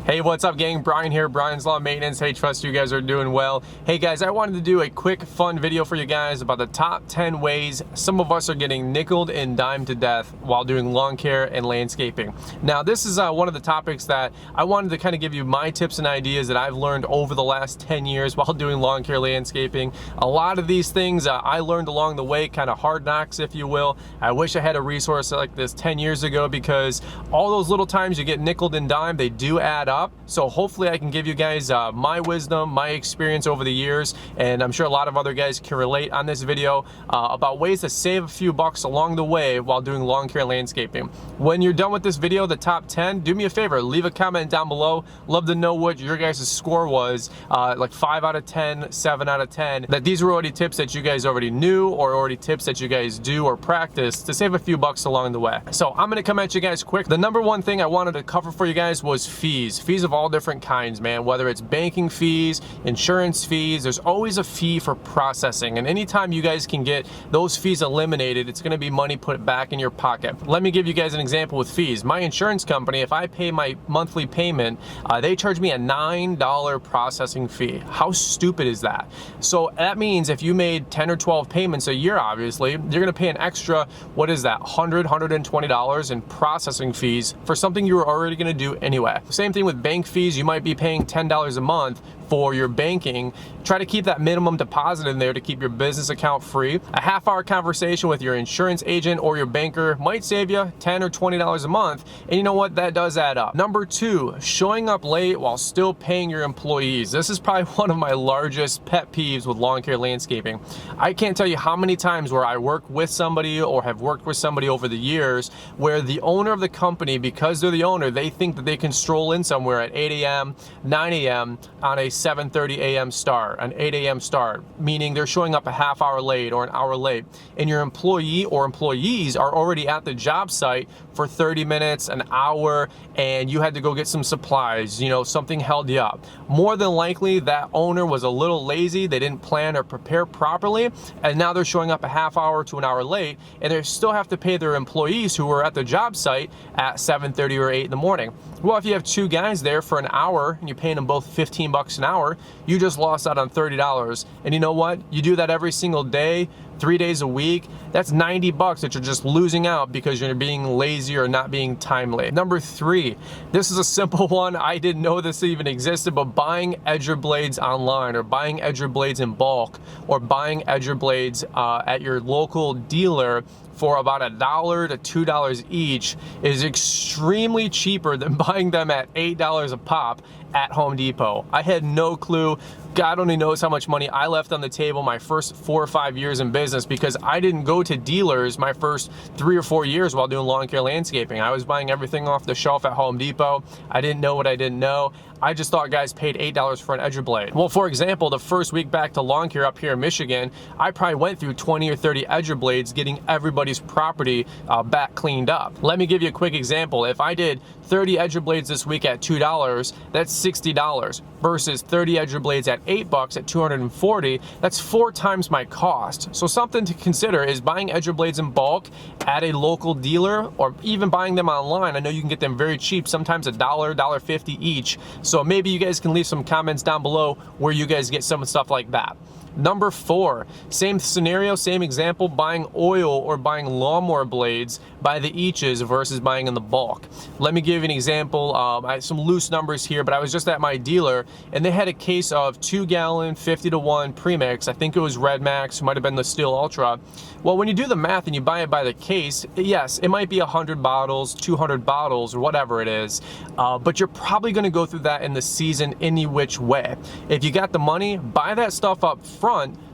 Hey, what's up, gang? Brian here, Brian's Lawn Maintenance. Hey, trust you guys are doing well. Hey guys, I wanted to do a quick fun video for you guys about the top 10 ways some of us are getting nickeled and dimed to death while doing lawn care and landscaping. Now, this is one of the topics that I wanted to kind of give you my tips and ideas that I've learned over the last 10 years while doing lawn care landscaping. A lot of these things I learned along the way, kind of hard knocks, if you will. I wish I had a resource like this 10 years ago, because all those little times you get nickeled and dimed, they do add up. So hopefully I can give you guys my wisdom, my experience over the years, and I'm sure a lot of other guys can relate on this video about ways to save a few bucks along the way while doing lawn care landscaping. When you're done with this video, the top 10, do me a favor, leave a comment down below. Love to know what your guys' score was, like 5 out of 10, 7 out of 10, that these were already tips that you guys already knew or already tips that you guys do or practice to save a few bucks along the way. So I'm gonna come at you guys quick. The number one thing I wanted to cover for you guys was fees. Fees of all different kinds, man. Whether it's banking fees, insurance fees, there's always a fee for processing. And anytime you guys can get those fees eliminated, it's gonna be money put back in your pocket. Let me give you guys an example with fees. My insurance company, if I pay my monthly payment, they charge me a $9 processing fee. How stupid is that? So that means if you made 10 or 12 payments a year, obviously, you're gonna pay an extra, what is that, $120 in processing fees for something you were already gonna do anyway. Same thing with bank fees. You might be paying $10 a month for your banking. Try to keep that minimum deposit in there to keep your business account free. A half-hour conversation with your insurance agent or your banker might save you $10 or $20 a month, and you know what? That does add up. Number two, showing up late while still paying your employees. This is probably one of my largest pet peeves with lawn care landscaping. I can't tell you how many times where I work with somebody or have worked with somebody over the years where the owner of the company, because they're the owner, they think that they can stroll in somewhere at 8 a.m., 9 a.m. on a 7:30 a.m. start, an 8 a.m. start, meaning they're showing up a half hour late or an hour late, and your employee or employees are already at the job site for 30 minutes, an hour, and you had to go get some supplies, you know, something held you up. More than likely, that owner was a little lazy, they didn't plan or prepare properly, and now they're showing up a half hour to an hour late, and they still have to pay their employees who were at the job site at 7:30 or 8 in the morning. Well, if you have two guys there for an hour and you're paying them both 15 bucks an hour, you just lost out on $30. And you know what? You do that every single day, 3 days a week, that's 90 bucks that you're just losing out because you're being lazy or not being timely. Number three, this is a simple one. I didn't know this even existed, but buying edger blades online or buying edger blades in bulk or buying edger blades at your local dealer for about $1 to $2 each is extremely cheaper than buying them at $8 a pop at Home Depot. I had no clue. God only knows how much money I left on the table my first 4 or 5 years in business because I didn't go to dealers my first 3 or 4 years while doing lawn care landscaping. I was buying everything off the shelf at Home Depot. I didn't know what I didn't know. I just thought guys paid $8 for an edger blade. Well, for example, the first week back to lawn care up here in Michigan, I probably went through 20 or 30 edger blades getting everybody's property back cleaned up. Let me give you a quick example. If I did 30 edger blades this week at $2, that's $60 versus 30 edger blades at $8 at $240. That's 4 times my cost. So something to consider is buying edger blades in bulk at a local dealer or even buying them online. I know you can get them very cheap, sometimes $1, $1.50 each. So maybe you guys can leave some comments down below where you guys get some stuff like that. Number four, same scenario, same example, buying oil or buying lawnmower blades by the eaches versus buying in the bulk. Let me give you an example. I have some loose numbers here, but I was just at my dealer and they had a case of 2-gallon 50-to-1 premix. I think it was Red Max, might have been the Steel Ultra. Well, when you do the math and you buy it by the case, yes, it might be 100 bottles, 200 bottles, or whatever it is, but you're probably gonna go through that in the season any which way. If you got the money, buy that stuff up front,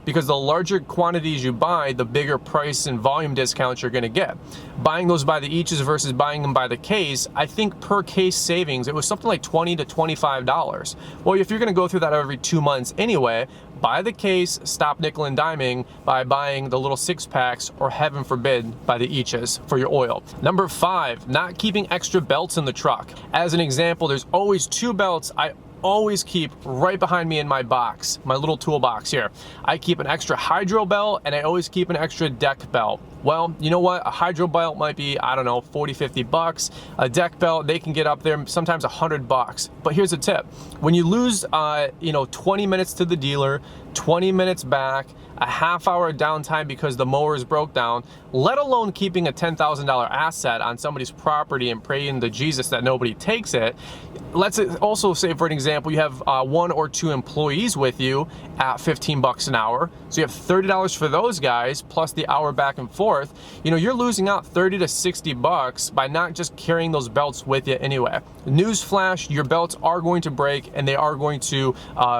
because the larger quantities you buy, the bigger price and volume discounts you're gonna get. Buying those by the eaches versus buying them by the case, I think per case savings, it was something like $20 to $25. Well, if you're gonna go through that every 2 months anyway, buy the case, stop nickel and diming by buying the little 6-packs, or heaven forbid, by the eaches for your oil. Number five, not keeping extra belts in the truck. As an example, there's always 2 belts I always keep right behind me in my box, my little toolbox here. I keep an extra hydro belt and I always keep an extra deck belt. Well, you know what? A hydro belt might be, I don't know, 40, 50 bucks. A deck belt, they can get up there sometimes 100 bucks. But here's a tip. When you lose, 20 minutes to the dealer, 20 minutes back, a half-hour downtime because the mower is broke down, let alone keeping a $10,000 asset on somebody's property and praying to Jesus that nobody takes it. Let's also say, for an example, you have 1 or 2 employees with you at 15 bucks an hour. So you have $30 for those guys plus the hour back and forth. You're losing out 30 to 60 bucks by not just carrying those belts with you anyway. Newsflash, your belts are going to break and they are going to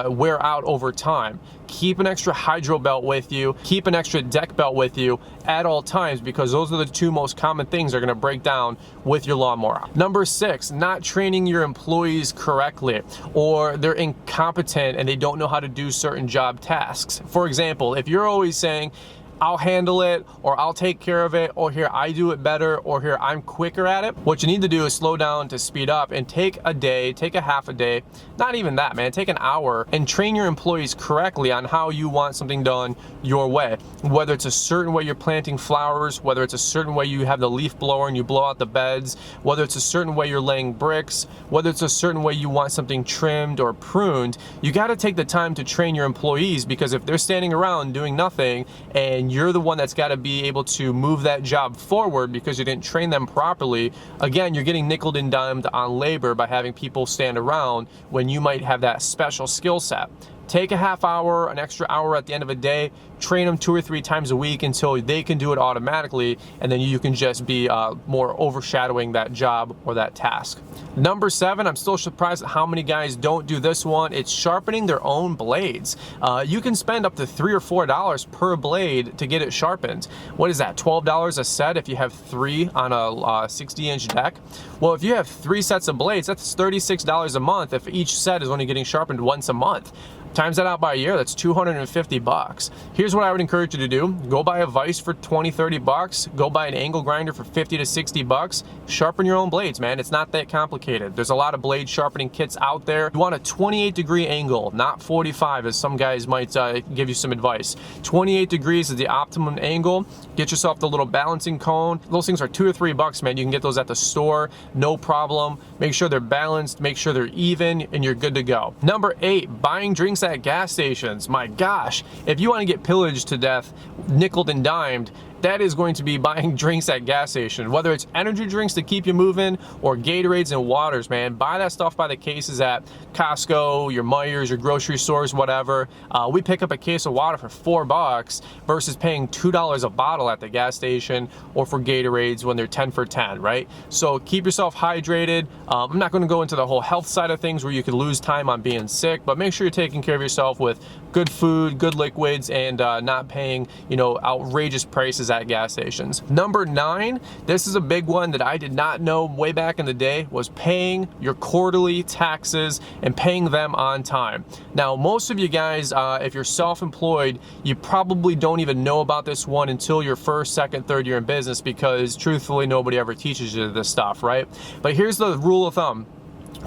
wear out over time. Keep an extra hydro belt with you, keep an extra deck belt with you at all times, because those are the 2 most common things that are gonna break down with your lawnmower. Number 6, not training your employees correctly, or they're incompetent and they don't know how to do certain job tasks. For example, if you're always saying, I'll handle it, or I'll take care of it, or here I do it better, or here I'm quicker at it. What you need to do is slow down to speed up and take a day, take a half a day, not even that, man, take an hour and train your employees correctly on how you want something done your way. Whether it's a certain way you're planting flowers, whether it's a certain way you have the leaf blower and you blow out the beds, whether it's a certain way you're laying bricks, whether it's a certain way you want something trimmed or pruned, you got to take the time to train your employees, because if they're standing around doing nothing and you're the one that's got to be able to move that job forward because you didn't train them properly, again, you're getting nickeled and dimed on labor by having people stand around when you might have that special skill set. Take a half hour, an extra hour at the end of a day, train them 2 or 3 times a week until they can do it automatically, and then you can just be more overshadowing that job or that task. Number 7, I'm still surprised at how many guys don't do this one. It's sharpening their own blades. You can spend up to $3 or $4 per blade to get it sharpened. What is that, $12 a set if you have 3 on a 60-inch deck? Well, if you have 3 sets of blades, that's $36 a month if each set is only getting sharpened once a month. Times that out by a year, that's 250 bucks. Here's what I would encourage you to do. Go buy a vise for 20, 30 bucks. Go buy an angle grinder for 50 to 60 bucks. Sharpen your own blades, man. It's not that complicated. There's a lot of blade sharpening kits out there. You want a 28-degree angle, not 45, as some guys might give you some advice. 28 degrees is the optimum angle. Get yourself the little balancing cone. Those things are 2 or 3 bucks, man. You can get those at the store, no problem. Make sure they're balanced, make sure they're even, and you're good to go. Number 8, buying drinks at gas stations. My gosh, if you want to get pillaged to death, nickeled and dimed, that is going to be buying drinks at gas station. Whether it's energy drinks to keep you moving or Gatorades and waters, man, buy that stuff by the cases at Costco, your Meijer, your grocery stores, whatever. We pick up a case of water for 4 bucks versus paying $2 a bottle at the gas station or for Gatorades when they're 10 for 10, right? So keep yourself hydrated. I'm not going to go into the whole health side of things where you could lose time on being sick, but make sure you're taking care of yourself with good food, good liquids, and not paying, outrageous prices at gas stations. Number 9, this is a big one that I did not know way back in the day, was paying your quarterly taxes and paying them on time. Now, most of you guys, if you're self-employed, you probably don't even know about this one until your first, second, third year in business, because truthfully, nobody ever teaches you this stuff, right? But here's the rule of thumb.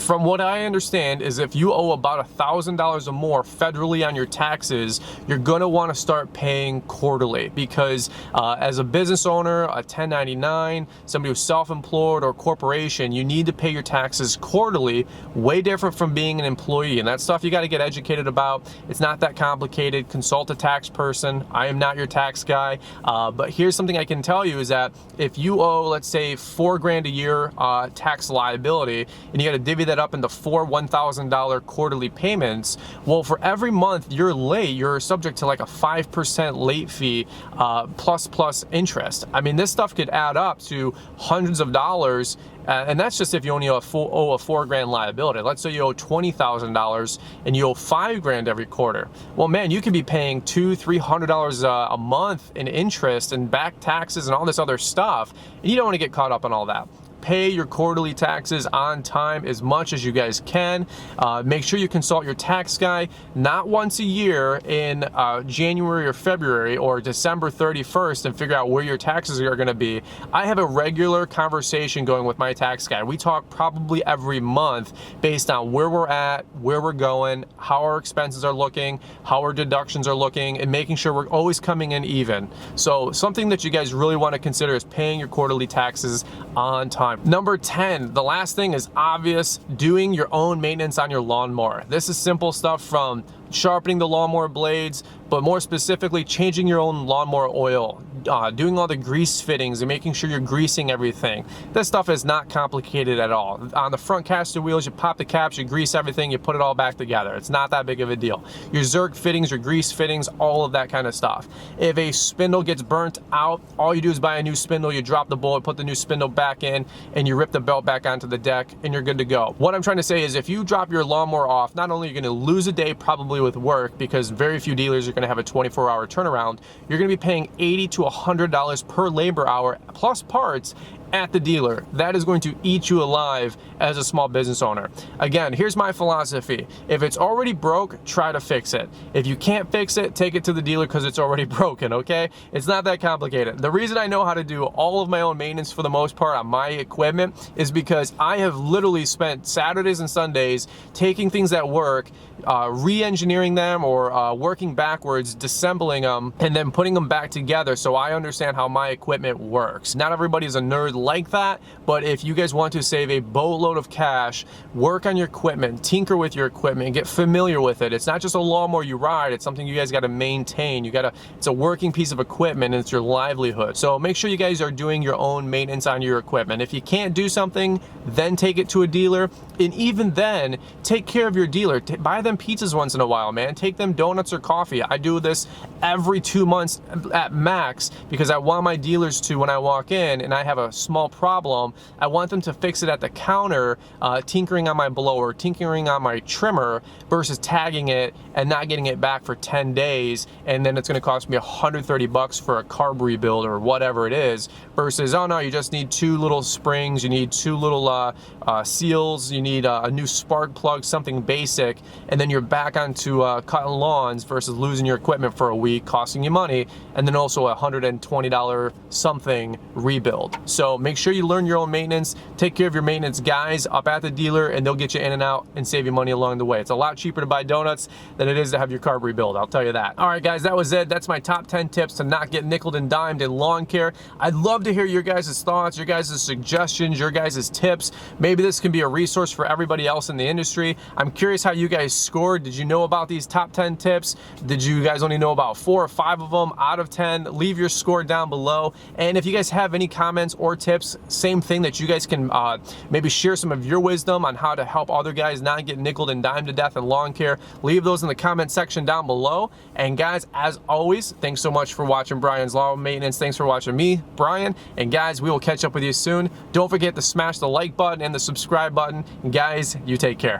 From what I understand is if you owe about $1,000 or more federally on your taxes, you're gonna wanna start paying quarterly, because as a business owner, a 1099, somebody who's self-employed or corporation, you need to pay your taxes quarterly, way different from being an employee. And that stuff you gotta get educated about. It's not that complicated. Consult a tax person. I am not your tax guy, but here's something I can tell you is that if you owe, let's say, $4 grand a year tax liability, and you gotta divvy that up into 4 $1,000 quarterly payments, well, for every month you're late, you're subject to like a 5% late fee plus interest. I mean, this stuff could add up to hundreds of dollars, and that's just if you only owe a $4 grand liability. Let's say you owe $20,000 and you owe $5 grand every quarter. Well, man, you could be paying $200-300 a month in interest and back taxes and all this other stuff, and you don't want to get caught up on all that. pay your quarterly taxes on time as much as you guys can. Make sure you consult your tax guy not once a year in January or February or December 31st and figure out where your taxes are going to be. I have a regular conversation going with my tax guy. We talk probably every month based on where we're at, where we're going, how our expenses are looking, how our deductions are looking, and making sure we're always coming in even. So something that you guys really want to consider is paying your quarterly taxes on time. Number 10, the last thing is obvious, doing your own maintenance on your lawnmower. This is simple stuff from sharpening the lawnmower blades, but more specifically changing your own lawnmower oil, doing all the grease fittings and making sure you're greasing everything. This stuff is not complicated at all. On the front caster wheels, you pop the caps, you grease everything, you put it all back together. It's not that big of a deal. Your Zerk fittings, your grease fittings, all of that kind of stuff. If a spindle gets burnt out, all you do is buy a new spindle, you drop the bolt, put the new spindle back in, and you rip the belt back onto the deck, and you're good to go. What I'm trying to say is if you drop your lawnmower off, not only are you going to lose a day probably with work, because very few dealers are going to have a 24-hour turnaround, you're going to be paying $80 to $100 per labor hour plus parts at the dealer. That is going to eat you alive as a small business owner. Again, here's my philosophy. If it's already broke, try to fix it. If you can't fix it, take it to the dealer because it's already broken, okay? It's not that complicated. The reason I know how to do all of my own maintenance for the most part on my equipment is because I have literally spent Saturdays and Sundays taking things that work, re-engineering them or working backwards, disassembling them, and then putting them back together so I understand how my equipment works. Not everybody's a nerd like that, but if you guys want to save a boatload of cash, work on your equipment, tinker with your equipment, get familiar with it. It's not just a lawnmower you ride, it's something you guys got to maintain. It's a working piece of equipment and it's your livelihood. So make sure you guys are doing your own maintenance on your equipment. If you can't do something, then take it to a dealer, and even then, take care of your dealer. Buy them pizzas once in a while, man. Take them donuts or coffee. I do this every 2 months at max because I want my dealers to, when I walk in and I have a small problem, I want them to fix it at the counter, tinkering on my blower, tinkering on my trimmer, versus tagging it and not getting it back for 10 days, and then it's going to cost me $130 for a carb rebuild or whatever it is, versus, oh no, you just need 2 little springs, you need 2 little seals, you need a new spark plug, something basic, and then you're back onto cutting lawns versus losing your equipment for a week, costing you money, and then also a $120 something rebuild. So make sure you learn your own maintenance, take care of your maintenance guys up at the dealer, and they'll get you in and out and save you money along the way. It's a lot cheaper to buy donuts than it is to have your carb rebuild, I'll tell you that. All right guys, that was it. That's my top 10 tips to not get nickeled and dimed in lawn care. I'd love to hear your guys' thoughts, your guys' suggestions, your guys' tips. Maybe this can be a resource for everybody else in the industry. I'm curious how you guys scored. Did you know about these top 10 tips? Did you guys only know about 4 or 5 of them out of 10? Leave your score down below. And if you guys have any comments or tips, same thing, that you guys can maybe share some of your wisdom on how to help other guys not get nickeled and dimed to death in lawn care, leave those in the comment section down below. And guys, as always, thanks so much for watching Brian's Lawn Maintenance. Thanks for watching me, Brian, and guys, we will catch up with you soon. Don't forget to smash the like button and the subscribe button. And guys, you take care.